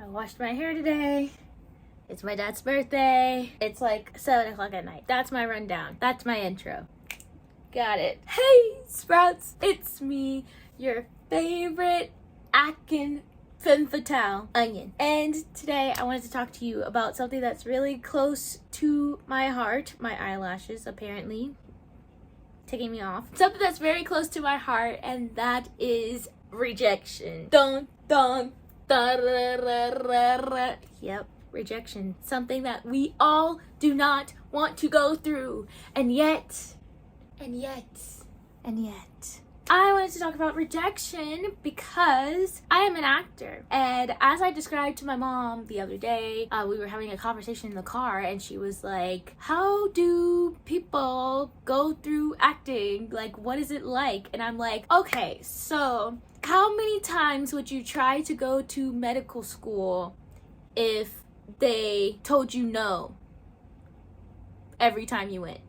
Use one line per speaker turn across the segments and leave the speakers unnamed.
washed my hair today. It's my dad's birthday. It's like 7 o'clock at night. That's my rundown. That's my intro. Got it. Hey, Sprouts. It's me, your favorite Akin femme fatale, Onion. And today I wanted to talk to you about something that's really close to my heart. My eyelashes, apparently, taking me off. Something that's very close to my heart, and that is rejection. Dun, dun, da, da, da, da, da. Yep. Rejection, something that we all do not want to go through, and yet I wanted to talk about rejection because I am an actor, and as I described to my mom the other day, we were having a conversation in the car, and she was like, how do people go through acting? Like, what is it like? And I'm like, okay, so how many times would you try to go to medical school if they told you no every time you went?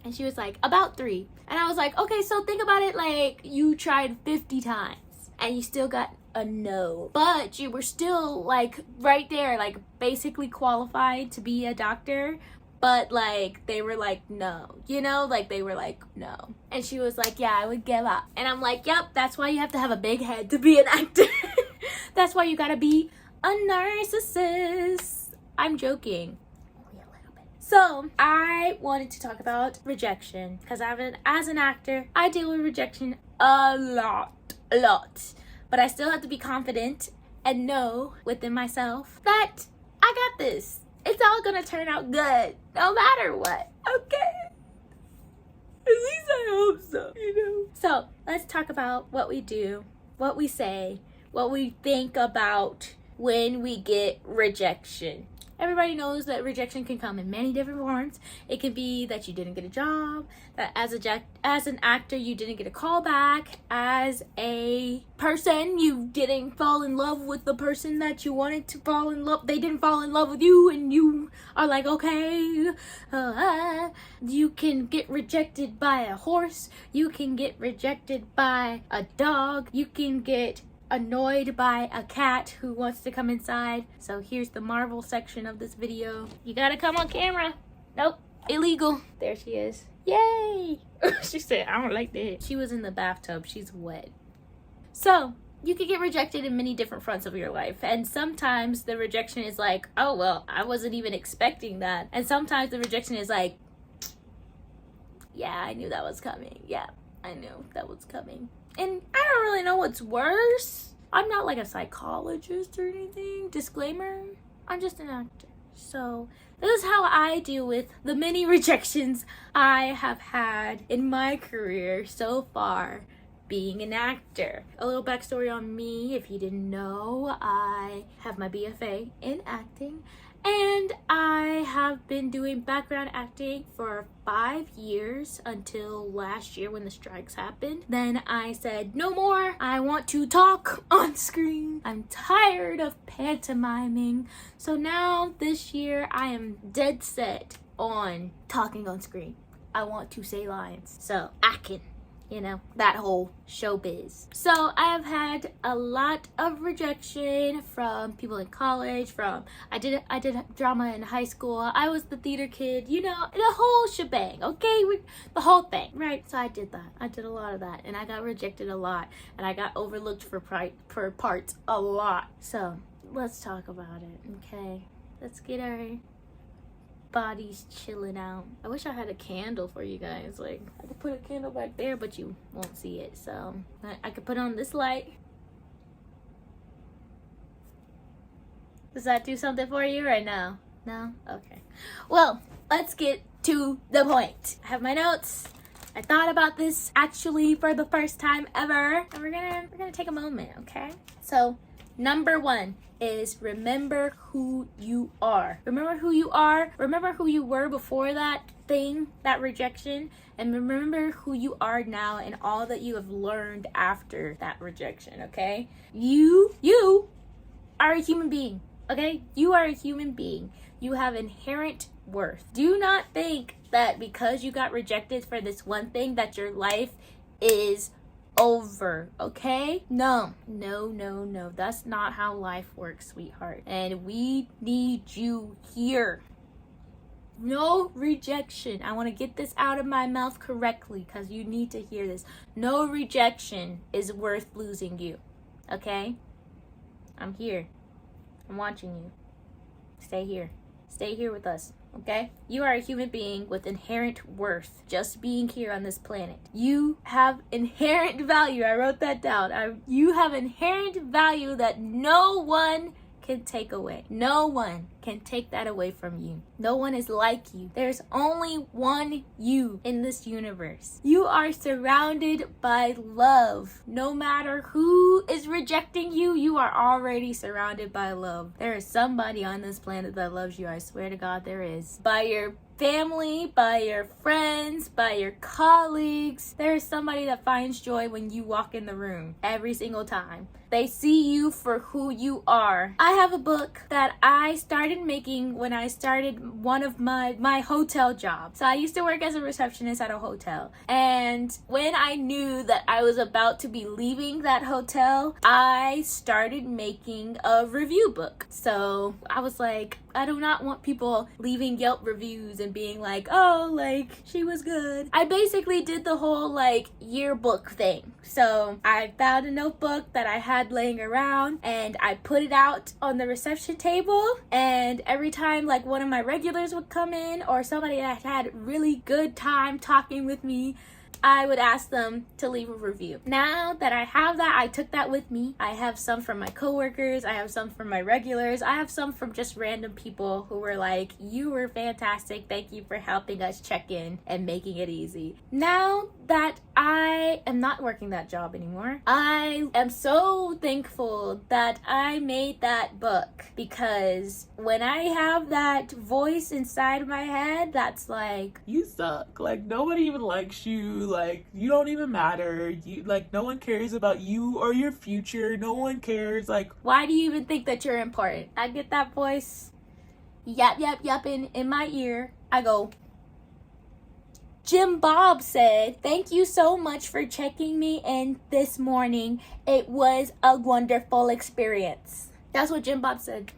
And she was like, about 3. And I was like, okay, so think about it, like you tried 50 times and you still got a no, but you were still like right there, like basically qualified to be a doctor, but like they were like, no, you know, like they were like, no. And she was like, yeah, I would give up. And I'm like, yep, that's why you have to have a big head to be an actor. That's why you gotta be a narcissist. I'm joking. Only a little bit. So I wanted to talk about rejection because as an actor, I deal with rejection a lot. But I still have to be confident and know within myself that I got this. It's all gonna turn out good, no matter what. Okay. At least I hope so, you know. So let's talk about what we do, what we say, what we think about when we get rejection. Everybody knows that rejection can come in many different forms. It can be that you didn't get a job, that as an actor you didn't get a call back, as a person you didn't fall in love with the person that you wanted to fall in love. They didn't fall in love with you and you are like, okay. You can get rejected by a horse. You can get rejected by a dog. You can get annoyed by a cat who wants to come inside. So here's the Marvel section of this video. You gotta come on camera. Nope, illegal. There she is. Yay. She said, I don't like that. She was in the bathtub. She's wet. So you could get rejected in many different fronts of your life, and sometimes the rejection is like, oh well, I wasn't even expecting that. And sometimes the rejection is like, yeah, I knew that was coming. Yeah, I knew that was coming. And I don't really know what's worse. I'm not like a psychologist or anything. Disclaimer, I'm just an actor. So this is how I deal with the many rejections I have had in my career so far being an actor. A little backstory on me, if you didn't know, I have my BFA in acting, and I have been doing background acting for 5 years until last year when the strikes happened. Then I said, no more. I want to talk on screen. I'm tired of pantomiming. So now this year I am dead set on talking on screen. I want to say lines. So I can. You know, that whole showbiz. So I have had a lot of rejection from people in college, I did drama in high school. I was the theater kid, you know, the whole shebang, okay? The whole thing, right? So I did that. I did a lot of that, and I got rejected a lot, and I got overlooked for parts a lot. So let's talk about it, okay? Let's get our bodies chilling out. I wish I had a candle for you guys. Like, I could put a candle back there, but you won't see it. So I could put on this light. Does that do something for you right now? No? Okay. Well, let's get to the point. I have my notes. I thought about this actually for the first time ever, and we're gonna take a moment, okay? So number 1 is remember who you are. Remember who you are. Remember who you were before that thing, that rejection, and remember who you are now and all that you have learned after that rejection, okay? You are a human being, okay? You are a human being. You have inherent worth. Do not think that because you got rejected for this one thing that your life is over, okay? No. That's not how life works, sweetheart. And we need you here. No rejection. I want to get this out of my mouth correctly because you need to hear this. No rejection is worth losing you, okay? I'm here. I'm watching you. Stay here. Stay here with us, okay? You are a human being with inherent worth just being here on this planet. You have inherent value. I wrote that down. You have inherent value that no one can take away. No one can take that away from you. No one is like you. There's only one you in this universe. You are surrounded by love. No matter who is rejecting you, you are already surrounded by love. There is somebody on this planet that loves you. I swear to God there is. By your family, by your friends, by your colleagues. There is somebody that finds joy when you walk in the room every single time. They see you for who you are. I have a book that I started making when I started one of my hotel jobs. So I used to work as a receptionist at a hotel. And when I knew that I was about to be leaving that hotel, I started making a review book. So I was like, I do not want people leaving Yelp reviews and being like, oh, like, she was good. I basically did the whole, like, yearbook thing. So I found a notebook that I had laying around and I put it out on the reception table. And every time, like, one of my regulars would come in or somebody that had really good time talking with me, I would ask them to leave a review. Now that I have that, I took that with me. I have some from my coworkers. I have some from my regulars. I have some from just random people who were like, you were fantastic. Thank you for helping us check in and making it easy. Now that I am not working that job anymore, I am so thankful that I made that book, because when I have that voice inside my head that's like,
you suck, like nobody even likes you, like you don't even matter, you, like no one cares about you or your future, no one cares, like
why do you even think that you're important? I get that voice yapping in my ear. I go, Jim Bob said, thank you so much for checking me in this morning. It was a wonderful experience. That's what Jim Bob said.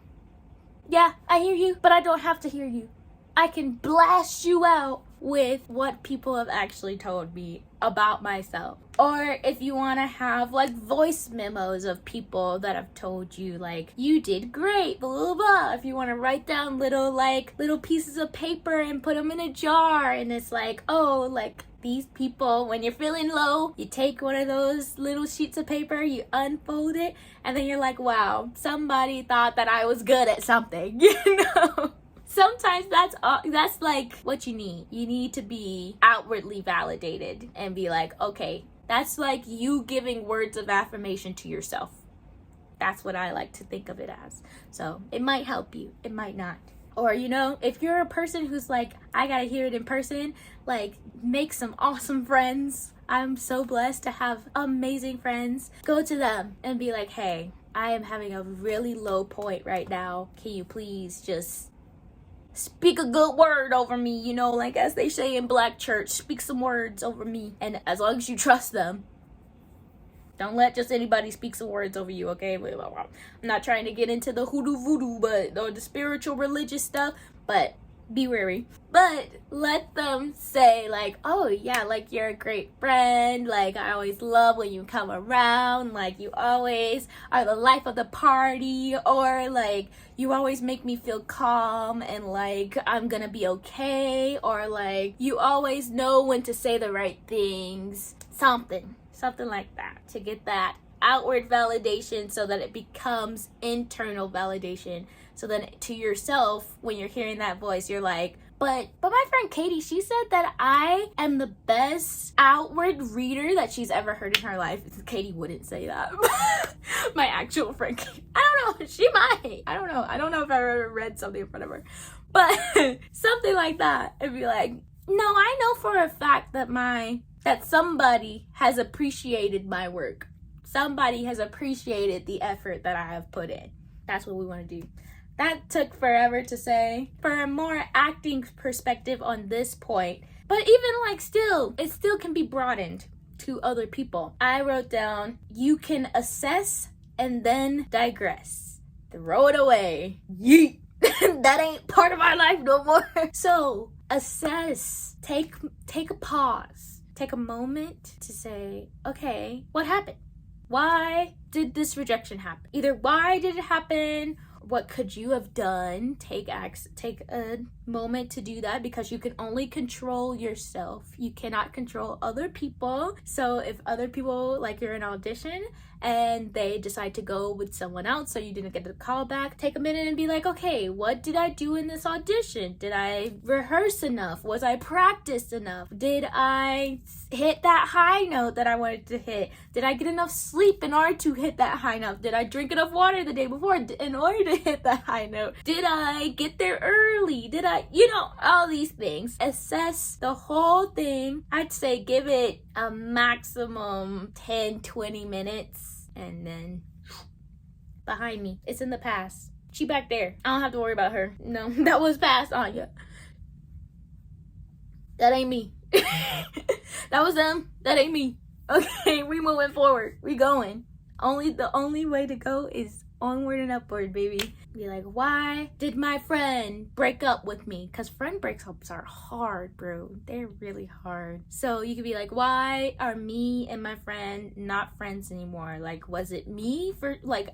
Yeah, I hear you, but I don't have to hear you. I can blast you out with what people have actually told me about myself. Or if you want to have like voice memos of people that have told you like, you did great, blah, blah, blah. If you want to write down little pieces of paper and put them in a jar, and it's like, oh, like these people, when you're feeling low, you take one of those little sheets of paper, you unfold it, and then you're like, wow, somebody thought that I was good at something, you know? Sometimes that's like what you need. You need to be outwardly validated and be like, okay, that's like you giving words of affirmation to yourself. That's what I like to think of it as. So it might help you, it might not. Or, you know, if you're a person who's like, I gotta hear it in person, like make some awesome friends. I'm so blessed to have amazing friends. Go to them and be like, hey, I am having a really low point right now. Can you please just speak a good word over me, you know, like as they say in Black church, speak some words over me. And as long as you trust them, don't let just anybody speak some words over you, okay? I'm not trying to get into the hoodoo voodoo, or the spiritual religious stuff, but be wary. But let them say like, oh yeah, like you're a great friend, like I always love when you come around, like you always are the life of the party, or like you always make me feel calm and like I'm gonna be okay, or like you always know when to say the right things. Something like that, to get that outward validation so that it becomes internal validation. So then to yourself, when you're hearing that voice, you're like, but my friend Katie, she said that I am the best outward reader that she's ever heard in her life. Katie wouldn't say that. My actual friend Katie. I don't know. She might. I don't know. I don't know if I've ever read something in front of her. But something like that. It'd be like, no, I know for a fact that somebody has appreciated my work. Somebody has appreciated the effort that I have put in. That's what we want to do. That took forever to say. For a more acting perspective on this point, but even like still, it still can be broadened. to other people. I wrote down, you can assess and then digress. Throw it away. Yeet. That ain't part of my life no more. So assess, take a pause, take a moment to say, okay, what happened? Why did this rejection happen? Either why did it happen? What could you have done? Take a moment to do that, because you can only control yourself. You cannot control other people. So if other people, like you're in an audition and they decide to go with someone else, so you didn't get the call back, take a minute and be like, okay, what did I do in this audition? Did I rehearse enough? Was I practiced enough? Did I hit that high note that I wanted to hit? Did I get enough sleep in order to hit that high note? Did I drink enough water the day before in order to hit that high note? Did I get there early? Did I, all these things. Assess the whole thing. I'd say give it a maximum 10-20 minutes, and then behind me, it's in the past. She back there. I don't have to worry about her. No, that was past Anya. That ain't me. That was them. That ain't me. Okay, we moving forward. We going. The only way to go is onward and upward, baby. Be like, why did my friend break up with me? Because friend breakups are hard, bro. They're really hard. So you could be like, why are me and my friend not friends anymore? Like, was it me?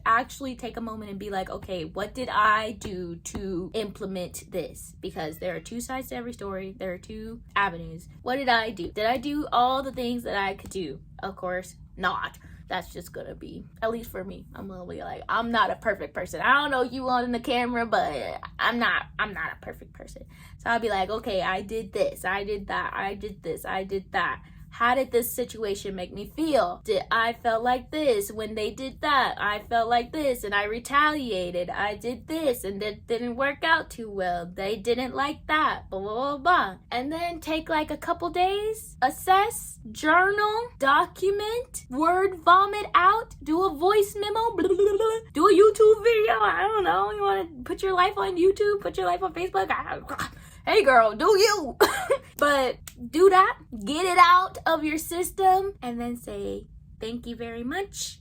Actually take a moment and be like, okay, what did I do to implement this? Because there are two sides to every story. There are two avenues. What did I do? Did I do all the things that I could do? Of course not. That's just gonna be, at least for me, I'm gonna be like, I'm not a perfect person. I don't know you on the camera, but I'm not a perfect person. So I'll be like, okay, I did this, I did that, I did this, I did that. How did this situation make me feel? I felt like this when they did that. I felt like this and I retaliated. I did this and it didn't work out too well. They didn't like that. Blah, blah, blah, blah. And then take like a couple days, assess, journal, document, word vomit out, do a voice memo, blah, blah, blah, blah, do a YouTube video. I don't know. You want to put your life on YouTube, put your life on Facebook. Hey girl, do you? But do that, get it out of your system, and then say, thank you very much.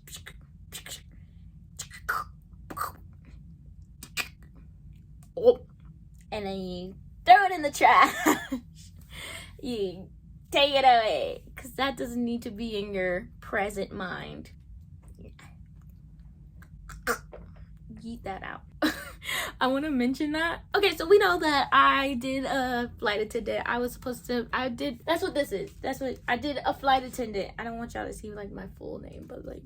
Oh. And then you throw it in the trash. You take it away, because that doesn't need to be in your present mind. Yeet that out. I want to mention that. Okay, so we know that I did a flight attendant. That's what this is. I did a flight attendant. I don't want y'all to see like my full name, but like,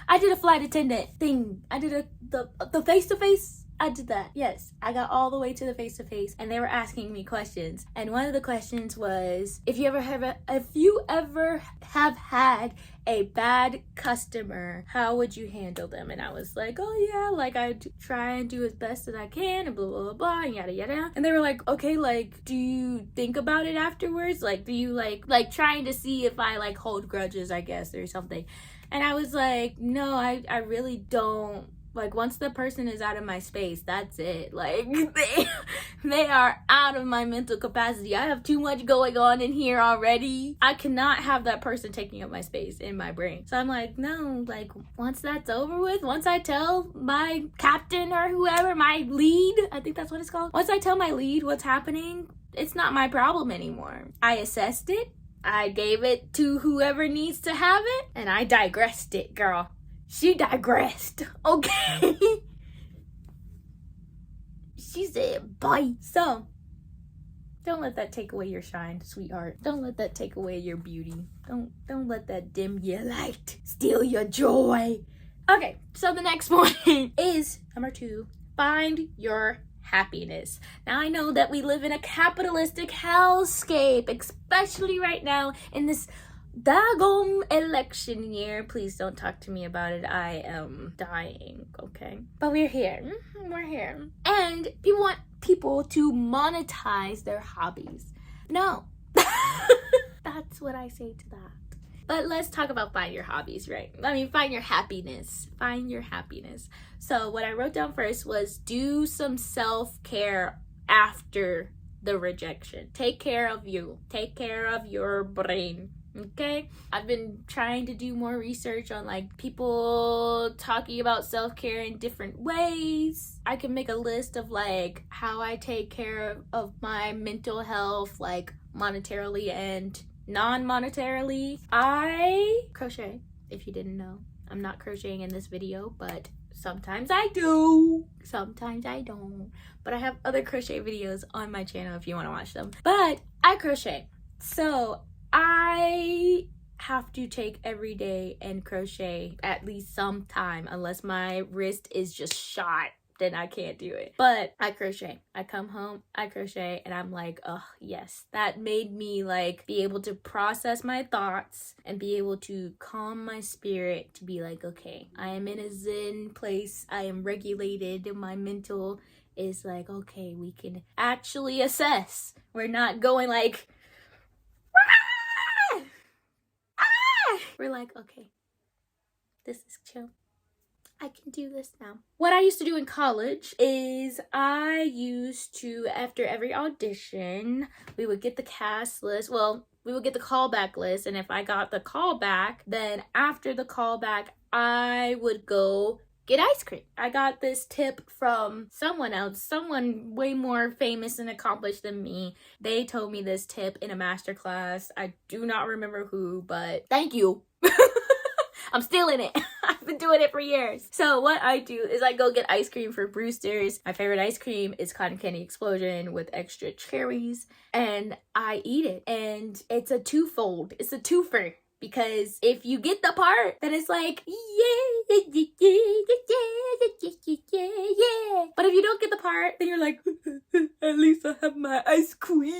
I did a flight attendant thing. I did the face-to-face. I did that. Yes, I got all the way to the face-to-face, and they were asking me questions. And one of the questions was, if you ever have had a bad customer, how would you handle them? And I was like, oh yeah, like I try and do as best as I can, and blah blah blah, blah, and yada yada. And they were like, okay, like, do you think about it afterwards? Like, do you like trying to see if I like hold grudges, I guess, or something? And I was like, no, I really don't. Like, once the person is out of my space, that's it. Like, they are out of my mental capacity. I have too much going on in here already. I cannot have that person taking up my space in my brain. So I'm like, no, like, once that's over with, once I tell my captain or whoever, my lead, I think that's what it's called. Once I tell my lead what's happening, it's not my problem anymore. I assessed it. I gave it to whoever needs to have it. And I digressed it, girl. She digressed, okay? She said, bye. So, don't let that take away your shine, sweetheart. Don't let that take away your beauty. Don't let that dim your light, steal your joy. Okay, so the next point is number 2, find your happiness. Now, I know that we live in a capitalistic hellscape, especially right now in this daggone election year. Please don't talk to me about it. I am dying, okay? But we're here. We're here. And people want people to monetize their hobbies. No. That's what I say to that. But let's talk about find your hobbies, right? I mean, find your happiness. Find your happiness. So what I wrote down first was do some self-care after the rejection. Take care of you. Take care of your brain. Okay, I've been trying to do more research on like people talking about self-care in different ways. I can make a list of like how I take care of my mental health, like monetarily and non-monetarily. I crochet, if you didn't know. I'm not crocheting in this video, but sometimes I do, sometimes I don't. But I have other crochet videos on my channel if you want to watch them. But I crochet, so I have to take every day and crochet at least some time, unless my wrist is just shot, then I can't do it. But I crochet. I come home, I crochet, and I'm like, oh yes, that made me like be able to process my thoughts and be able to calm my spirit, to be like, okay, I am in a zen place, I am regulated, and my mental is like, okay, we can actually assess. We're not going like, we're like, okay, this is chill. I can do this now. What I used to do in college is I used to, after every audition, we would get the cast list. Well, we would get the callback list. And if I got the callback, then after the callback, I would go get ice cream. I got this tip from someone else, someone way more famous and accomplished than me. They told me this tip in a masterclass. I do not remember who, but thank you. I'm still in it. I've been doing it for years. So what I do is I go get ice cream for Brewster's. My favorite ice cream is Cotton Candy Explosion with extra cherries, and I eat it. And it's a twofold. It's a twofer. Because if you get the part, then it's like, yeah, yeah, yeah, yeah, yeah, yeah. But if you don't get the part, then you're like, at least I have my ice cream.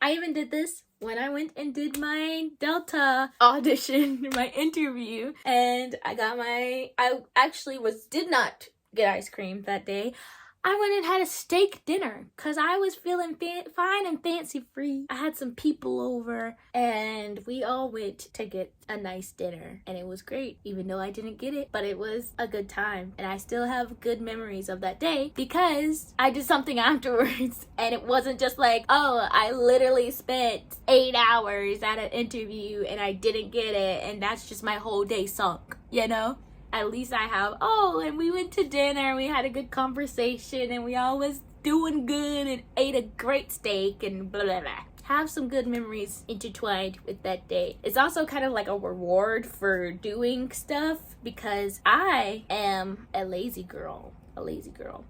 I even did this when I went and did my Delta audition, my interview, and I actually did not get ice cream that day. I went and had a steak dinner because I was feeling fine and fancy free. I had some people over and we all went to get a nice dinner, and it was great, even though I didn't get it, but it was a good time. And I still have good memories of that day because I did something afterwards, and it wasn't just like, oh, I literally spent 8 hours at an interview and I didn't get it, and that's just my whole day sunk, you know? At least I have, oh, and we went to dinner, we had a good conversation, and we all was doing good and ate a great steak and blah, blah, blah. Have some good memories intertwined with that day. It's also kind of like a reward for doing stuff because I am a lazy girl.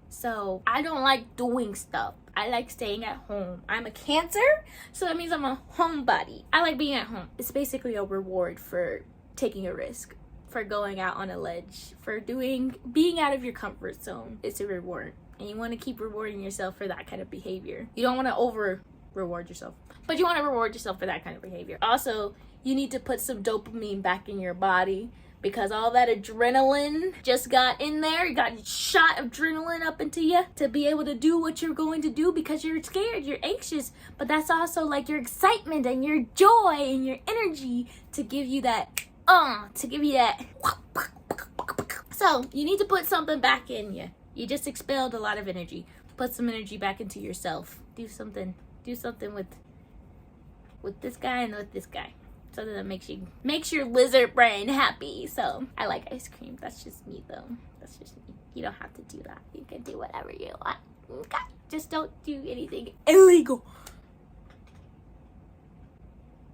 So I don't like doing stuff. I like staying at home. I'm a Cancer, so that means I'm a homebody. I like being at home. It's basically a reward for taking a risk, for going out on a ledge, for being out of your comfort zone. It's a reward, and you want to keep rewarding yourself for that kind of behavior. You don't want to over reward yourself, but you want to reward yourself for that kind of behavior. Also, you need to put some dopamine back in your body because all that adrenaline just got in there. You got a shot of adrenaline up into you to be able to do what you're going to do because you're scared, you're anxious, but that's also like your excitement and your joy and your energy to give you that So you need to put something back in you. You just expelled a lot of energy. Put some energy back into yourself. Do something with this guy and with this guy. Something that makes your lizard brain happy. So I like ice cream. That's just me though. That's just me. You don't have to do that. You can do whatever you want. Okay? Just don't do anything illegal.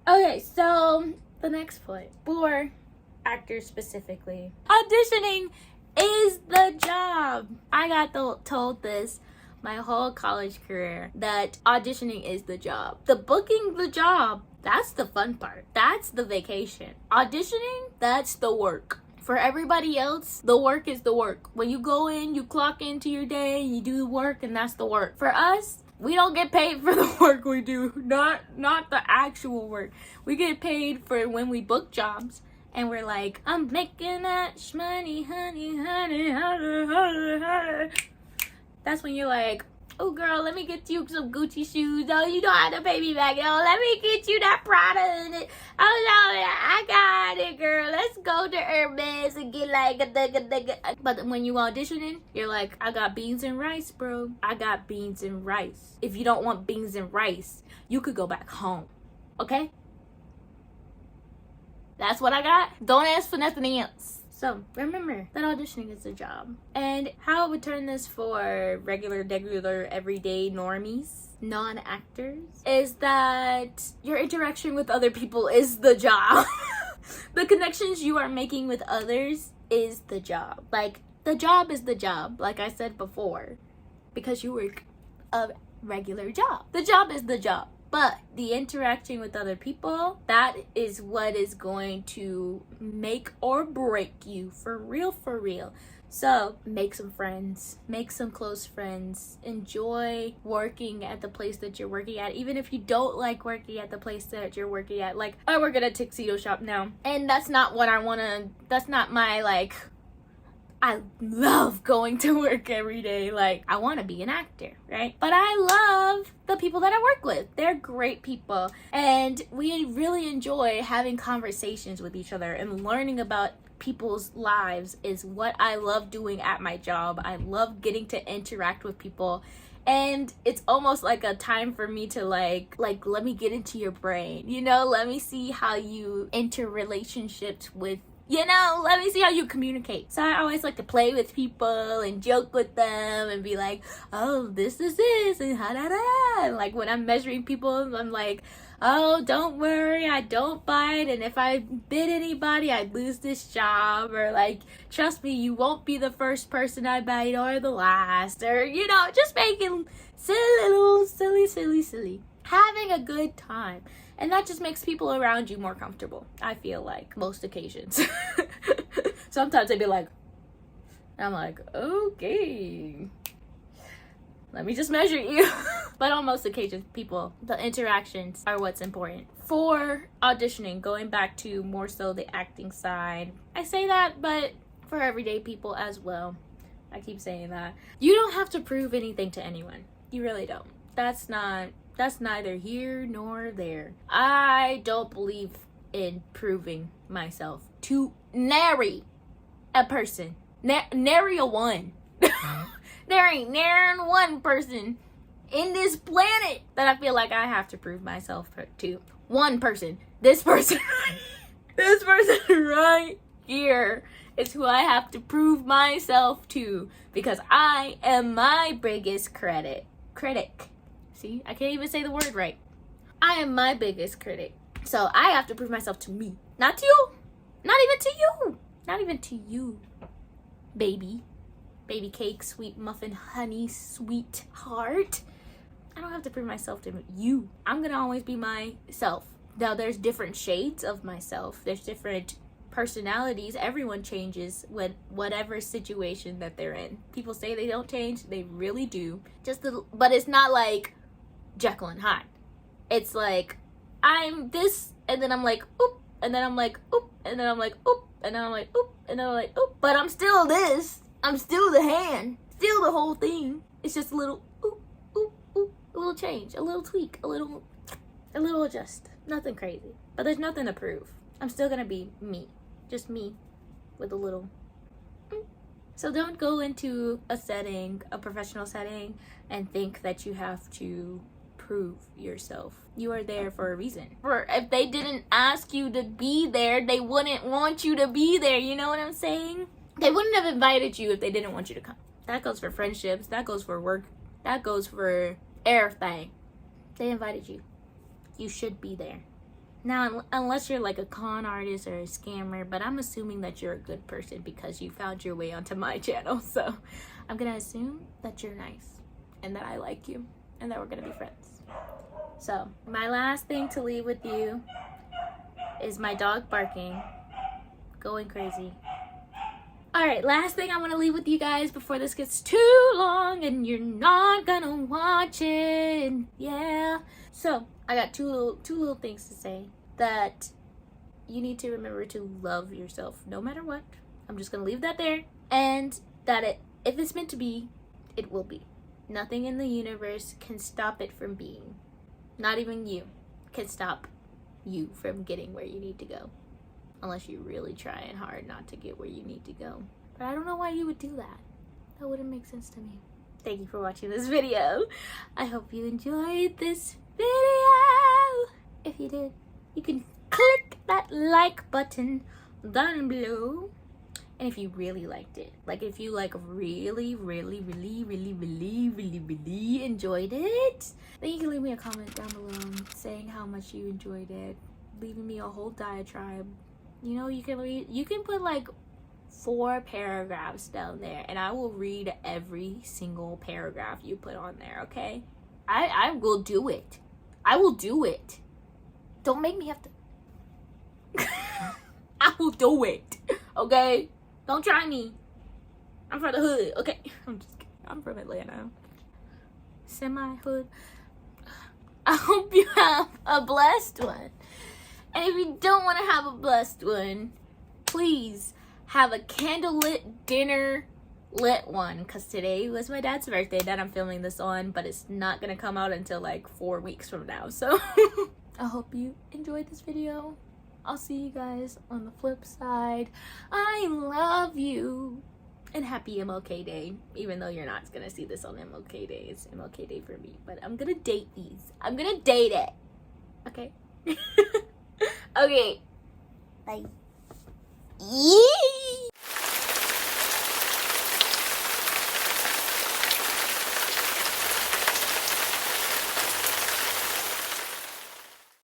Okay, so the next point for actors specifically, auditioning is the job. I got told this my whole college career, that auditioning is the job. The booking the job, that's the fun part. That's the vacation. Auditioning, that's the work. For everybody else, the work is the work. When you go in, you clock into your day, you do the work, and that's the work. For us, we don't get paid for the work we do, not the actual work. We get paid for when we book jobs, and we're like, I'm making that money, honey, honey, honey, honey, honey. That's when you're like, oh girl, let me get you some Gucci shoes. Oh, you don't have to pay me back. Oh, let me get you that Prada and it. Oh no, I got it, girl. Let's go to Hermes and get like a. But when you auditioning, you're like, I got beans and rice, bro. I got beans and rice. If you don't want beans and rice, you could go back home. Okay? That's what I got. Don't ask for nothing else. So remember that auditioning is a job. And how I would turn this for regular, everyday normies, non-actors, is that your interaction with other people is the job. The connections you are making with others is the job. Like, the job is the job, like I said before, because you work a regular job. The job is the job. But the interacting with other people, that is what is going to make or break you, for real, for real. So make some friends, make some close friends, enjoy working at the place that you're working at, even if you don't like working at the place that you're working at. Like, I work at a tuxedo shop now, and that's not what I want to, that's not my, like, I love going to work every day. Like, I want to be an actor, right? But I love the people that I work with. They're great people. And we really enjoy having conversations with each other and learning about people's lives is what I love doing at my job. I love getting to interact with people. And it's almost like a time for me to like let me get into your brain, you know? Let me see how you enter relationships with, you know, let me see how you communicate. So I always like to play with people and joke with them and be like, oh, this is this, and ha-da-da. And like when I'm measuring people, I'm like, oh, don't worry, I don't bite, and if I bit anybody, I'd lose this job, or like, trust me, you won't be the first person I bite or the last, or, you know, just making silly, having a good time. And that just makes people around you more comfortable, I feel like, most occasions. Sometimes they'd be like, I'm like, okay, let me just measure you. But on most occasions, people, the interactions are what's important. For auditioning, going back to more so the acting side, I say that, but for everyday people as well. I keep saying that. You don't have to prove anything to anyone. You really don't. That's neither here nor there. I don't believe in proving myself to nary a person. Nary a one. There ain't nary one person in this planet that I feel like I have to prove myself to. One person. This person. This person right here is who I have to prove myself to, because I am my biggest critic. See, I can't even say the word right. I am my biggest critic. So I have to prove myself to me. Not to you. Not even to you. Not even to you, baby. Baby cake, sweet muffin, honey, sweet heart. I don't have to prove myself to you. I'm gonna always be myself. Now, there's different shades of myself. There's different personalities. Everyone changes with whatever situation that they're in. People say they don't change. They really do. But it's not like Jekyll and Hyde. It's like, I'm this, and then I'm like, oop, and then I'm like, oop, and then I'm like, oop, and then I'm like, oop, and then I'm like, oop. But I'm still this. I'm still the hand. Still the whole thing. It's just a little oop, oop, oop. A little change. A little tweak. A little adjust. Nothing crazy. But there's nothing to prove. I'm still gonna be me. Just me. With a little. So don't go into a setting, a professional setting, and think that you have to prove yourself. You are there for a reason. If they didn't ask you to be there, they wouldn't want you to be there. You know what I'm saying? They wouldn't have invited you if they didn't want you to come. That goes for friendships. That goes for work. That goes for everything. They invited you. You should be there. Now, unless you're like a con artist or a scammer, but I'm assuming that you're a good person because you found your way onto my channel. So I'm going to assume that you're nice and that I like you and that we're going to be friends. So my last thing to leave with you is my dog barking, going crazy. Alright, last thing I want to leave with you guys before this gets too long and you're not gonna watch it. Yeah. So, I got two little things to say. That you need to remember to love yourself no matter what. I'm just gonna leave that there. And that if it's meant to be, it will be. Nothing in the universe can stop it from being. Not even you can stop you from getting where you need to go. Unless you're really trying hard not to get where you need to go. But I don't know why you would do that. That wouldn't make sense to me. Thank you for watching this video. I hope you enjoyed this video. If you did, you can click that like button down below. And if you really liked it, like if you like really enjoyed it, then you can leave me a comment down below saying how much you enjoyed it, leaving me a whole diatribe. You know, you can put like 4 paragraphs down there and I will read every single paragraph you put on there, okay? I will do it. I will do it. Don't make me have to. I will do it, okay? Don't try me. I'm from the hood, okay? I'm just kidding. I'm from Atlanta. Semi-hood. I hope you have a blessed one. And if you don't want to have a blessed one, please have a candlelit dinner lit one. Because today was my dad's birthday that I'm filming this on. But it's not going to come out until like 4 weeks from now. So I hope you enjoyed this video. I'll see you guys on the flip side. I love you. And happy MLK Day. Even though you're not going to see this on MLK Day. It's MLK Day for me. But I'm going to date these. I'm going to date it. Okay? Okay. Bye.